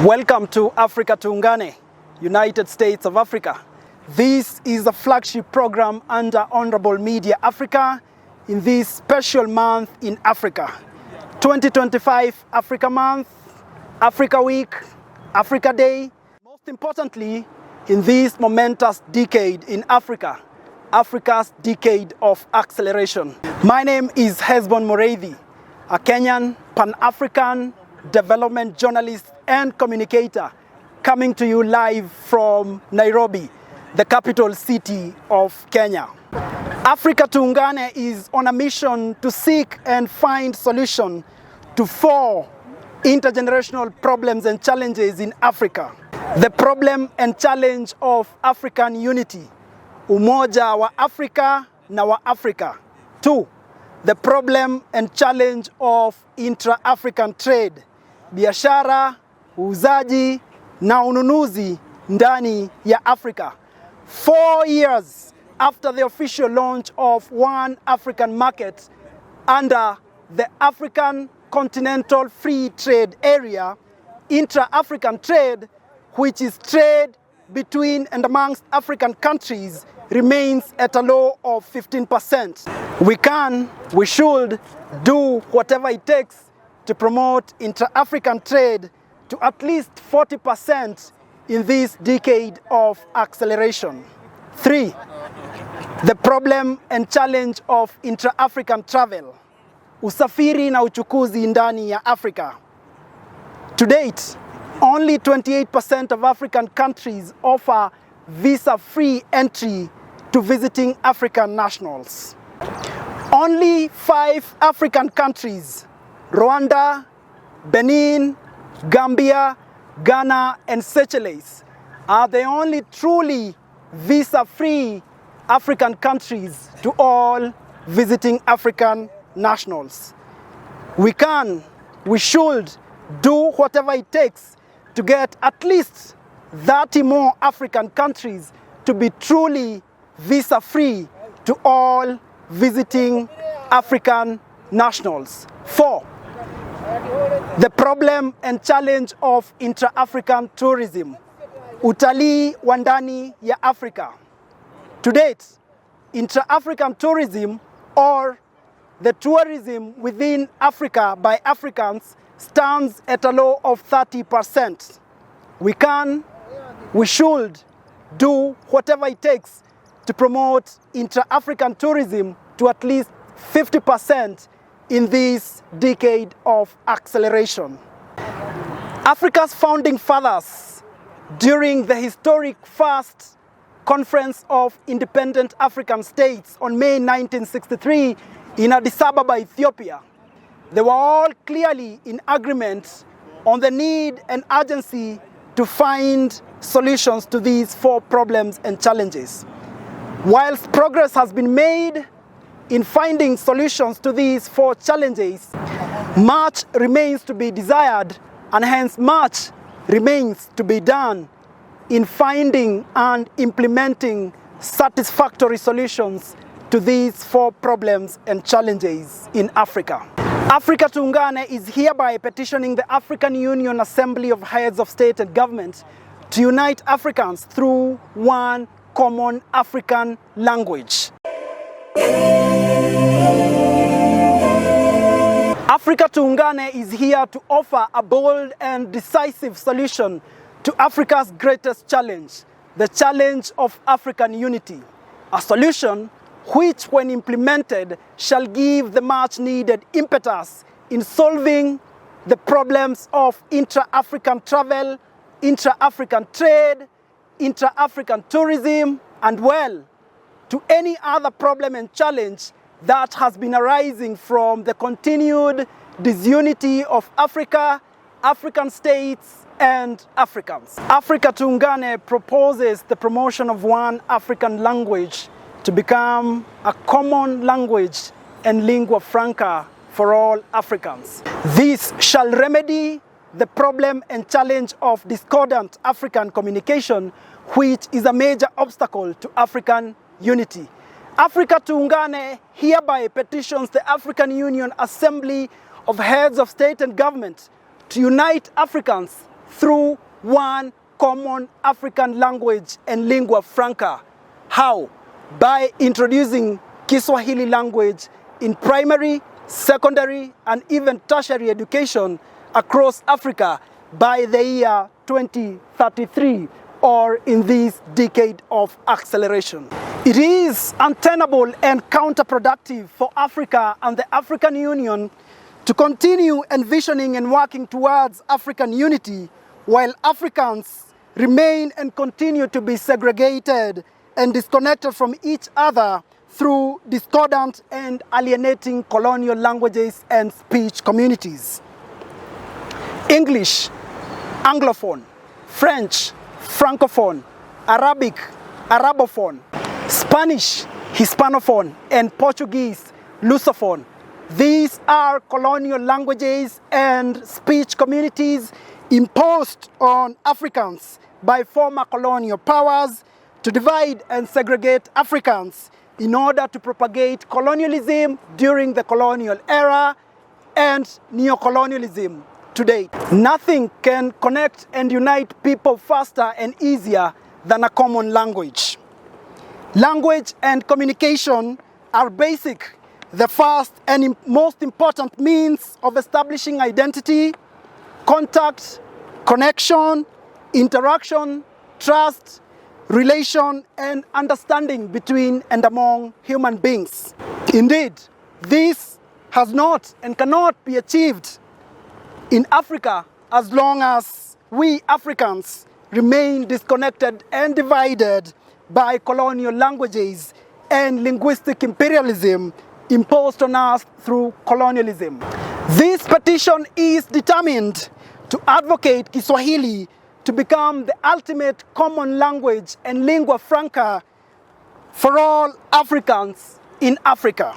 Welcome to Afrika Tuungane, United States of Africa. This is a flagship program under Honorable Media Africa in this special month in Africa. 2025 Africa Month, Africa Week, Africa Day. Most importantly, in this momentous decade in Africa, Africa's decade of acceleration. My name is Hezbon Mureithi, a Kenyan Pan-African development journalist and communicator coming to you live from Nairobi, the capital city of Kenya. Afrika Tuungane is on a mission to seek and find solutions to 4 intergenerational problems and challenges in Africa. The problem and challenge of African unity, umoja wa Afrika na wa Afrika. 2. The problem and challenge of intra-African trade, biashara, uuzaji na ununuzi ndani ya Afrika. 4 years after the official launch of One African Market under the African Continental Free Trade Area, intra-African trade, which is trade between and amongst African countries, remains at a low of 15%. We should do whatever it takes to promote intra-African trade to at least 40% in this decade of acceleration. 3. The problem and challenge of intra-African travel, usafiri na uchukuzi ndani ya Afrika. To date, only 28% of African countries offer visa-free entry to visiting African nationals. Only 5 African countries, Rwanda, Benin, Gambia, Ghana, and Seychelles, are the only truly visa-free African countries to all visiting African nationals. We should do whatever it takes to get at least 30 more African countries to be truly visa-free to all visiting African nationals. 4. The problem and challenge of intra-African tourism, utalii wa ndani ya Afrika. To date, intra-African tourism, or the tourism within Africa by Africans, stands at a low of 30%. We should do whatever it takes to promote intra-African tourism to at least 50% in this decade of acceleration. Africa's founding fathers, during the historic first Conference of Independent African States on May 1963 in Addis Ababa, Ethiopia, they were all clearly in agreement on the need and urgency to find solutions to these 4 problems and challenges. Whilst progress has been made in finding solutions to these 4 challenges, much remains to be desired, and hence much remains to be done in finding and implementing satisfactory solutions to these 4 problems and challenges in Africa. Afrika Tuungane is hereby petitioning the African Union Assembly of Heads of State and Government to unite Africans through one common African language. Afrika Tuungane is here to offer a bold and decisive solution to Africa's greatest challenge, the challenge of African unity. A solution which, when implemented, shall give the much needed impetus in solving the problems of intra-African travel, intra-African trade, intra-African tourism, and to any other problem and challenge that has been arising from the continued disunity of Africa, African states, and Africans. Afrika Tuungane proposes the promotion of one African language to become a common language and lingua franca for all Africans. This shall remedy the problem and challenge of discordant African communication, which is a major obstacle to African unity. Afrika Tuungane hereby petitions the African Union Assembly of Heads of State and Government to unite Africans through one common African language and lingua franca. How? By introducing Kiswahili language in primary, secondary, and even tertiary education across Africa by the year 2033, or in this decade of acceleration. It is untenable and counterproductive for Africa and the African Union to continue envisioning and working towards African unity while Africans remain and continue to be segregated and disconnected from each other through discordant and alienating colonial languages and speech communities. English, Anglophone; French, Francophone; Arabic, Arabophone; Spanish, Hispanophone; and Portuguese, Lusophone. These are colonial languages and speech communities imposed on Africans by former colonial powers to divide and segregate Africans in order to propagate colonialism during the colonial era and neocolonialism today. Nothing can connect and unite people faster and easier than a common language. Language and communication are basic, the first and most important means of establishing identity, contact, connection, interaction, trust, relation, and understanding between and among human beings. Indeed, this has not and cannot be achieved in Africa as long as we Africans remain disconnected and divided by colonial languages and linguistic imperialism imposed on us through colonialism. This petition is determined to advocate Kiswahili to become the ultimate common language and lingua franca for all Africans in Africa.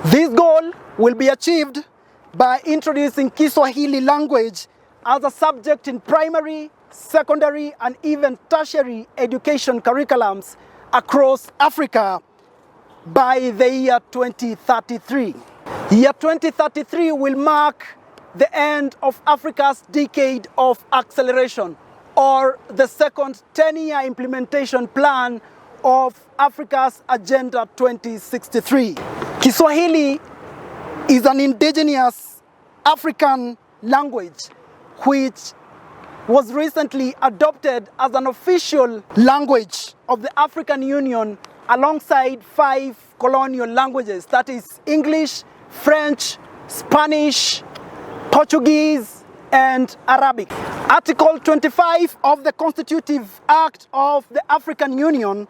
This goal will be achieved by introducing Kiswahili language as a subject in primary, secondary, and even tertiary education curriculums across Africa by the year 2033. Year 2033 will mark the end of Africa's decade of acceleration, or the second 10-year implementation plan of Africa's Agenda 2063. Kiswahili is an indigenous African language which was recently adopted as an official language of the African Union alongside 5 colonial languages, that is English, French, Spanish, Portuguese, and Arabic. Article 25 of the Constitutive Act of the African Union,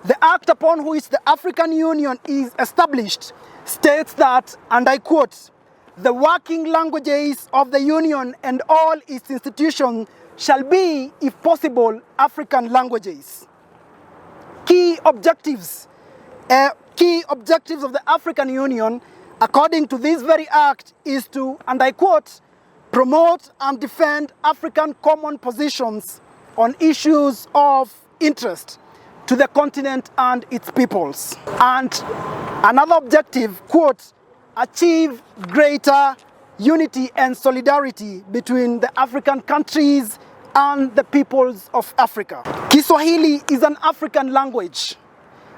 the act upon which the African Union is established, states that, and I quote, "The working languages of the Union and all its institutions shall be, if possible, African languages." Key objectives of the African Union, according to this very act, is to, and I quote, "promote and defend African common positions on issues of interest to the continent and its peoples." And another objective, quote, "achieve greater unity and solidarity between the African countries and the peoples of Africa." Kiswahili is an African language,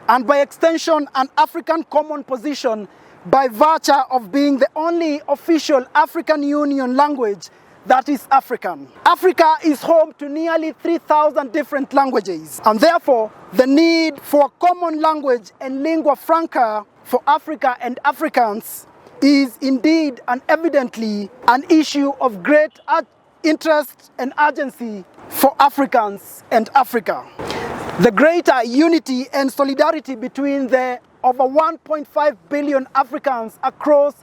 and by extension an African common position by virtue of being the only official African Union language that is African. Africa is home to nearly 3,000 different languages, and therefore the need for a common language and lingua franca for Africa and Africans is indeed and evidently an issue of great interest and urgency for Africans and Africa. The greater unity and solidarity between the over 1.5 billion Africans across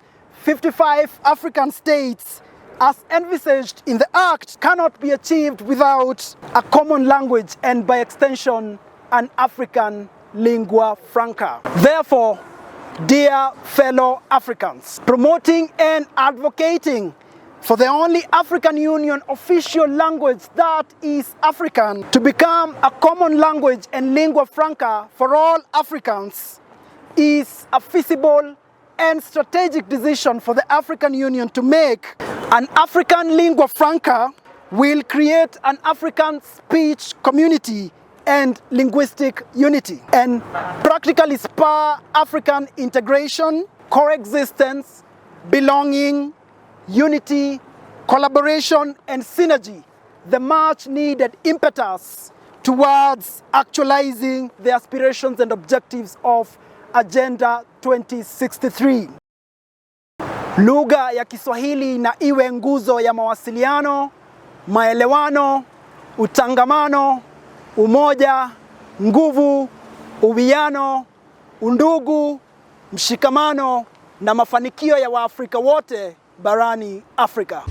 55 African states, as envisaged in the Act, cannot be achieved without a common language and, by extension, an African lingua franca. Therefore, dear fellow Africans, promoting and advocating for the only African Union official language that is African to become a common language and lingua franca for all Africans is a feasible and strategic decision for the African Union to make. An African lingua franca will create an African speech community and linguistic unity, and practically spur African integration, coexistence, belonging, unity, collaboration, and synergy, the much needed impetus towards actualizing the aspirations and objectives of Agenda 2063. Lugha ya Kiswahili na iwe nguzo ya mawasiliano, maelewano, utangamano, umoja, nguvu, uwiano, undugu, mshikamano na mafanikio ya Waafrika wote barani Afrika.